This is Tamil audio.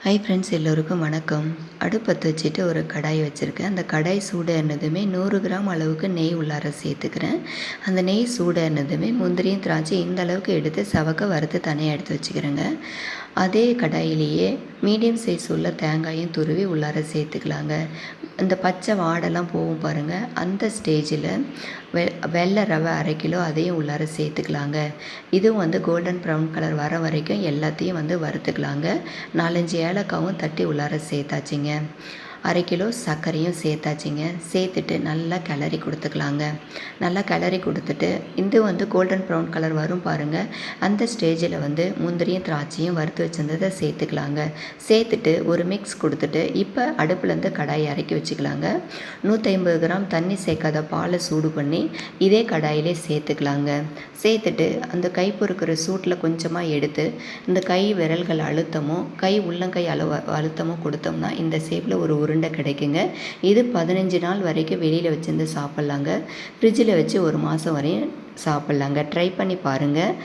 ஹாய் ஃப்ரெண்ட்ஸ், எல்லோருக்கும் வணக்கம். அடுப்பத்தை வச்சுட்டு ஒரு கடாய் வச்சுருக்கேன். அந்த கடாய் சூடானதுமே 100 கிராம் அளவுக்கு நெய் உள்ளார சேர்த்துக்கிறேன். அந்த நெய் சூடானதுமே முந்திரியும் திராட்சை இந்த அளவுக்கு எடுத்து சவக்க வறுத்து தனியாக எடுத்து வச்சுக்கிறேங்க. அதே கடாயிலேயே மீடியம் சைஸ் உள்ள தேங்காயும் துருவி உள்ளார சேர்த்துக்கலாங்க. இந்த பச்சை வாடெல்லாம் போகும் பாருங்கள், அந்த ஸ்டேஜில் வெள்ளை ரவை 1/2 கிலோ அதையும் உள்ளார சேர்த்துக்கலாங்க. இதுவும் கோல்டன் ப்ரௌன் கலர் வர வரைக்கும் எல்லாத்தையும் வறுத்துக்கலாங்க. 4-5 ஏலக்காவும் தட்டி உள்ளார சேர்த்தாச்சுங்க. 1/2 கிலோ சர்க்கரையும் சேர்த்தாச்சுங்க. சேர்த்துட்டு நல்லா கிளறி கொடுத்துக்கலாங்க. நல்லா கிளறி கொடுத்துட்டு இது கோல்டன் ப்ரௌன் கலர் வரும் பாருங்கள், அந்த ஸ்டேஜில் முந்திரியும் திராட்சையும் வறுத்து வச்சுருந்ததை சேர்த்துக்கலாங்க. சேர்த்துட்டு ஒரு மிக்ஸ் கொடுத்துட்டு இப்போ அடுப்புலேருந்து கடாயை இறக்கி வச்சுக்கலாங்க. 150 கிராம் தண்ணி சேர்க்காத பாலை சூடு பண்ணி இதே கடாயிலே சேர்த்துக்கலாங்க. சேர்த்துட்டு அந்த கை பொறுக்கிற சூட்டில் கொஞ்சமாக எடுத்து இந்த கை விரல்கள் அழுத்தமோ கை உள்ளங்கை அளவு அழுத்தமோ கொடுத்தோம்னா இந்த ஷேப்பில் ஒரு உருண்டை கிடைக்குங்க. இது 15 நாள் வரைக்கும் வெளியில் வச்சுருந்து சாப்பிட்லாங்க. ஃப்ரிட்ஜில் வச்சு 1 மாதம் வரையும் சாப்பிட்லாங்க. ட்ரை பண்ணி பாருங்கள்.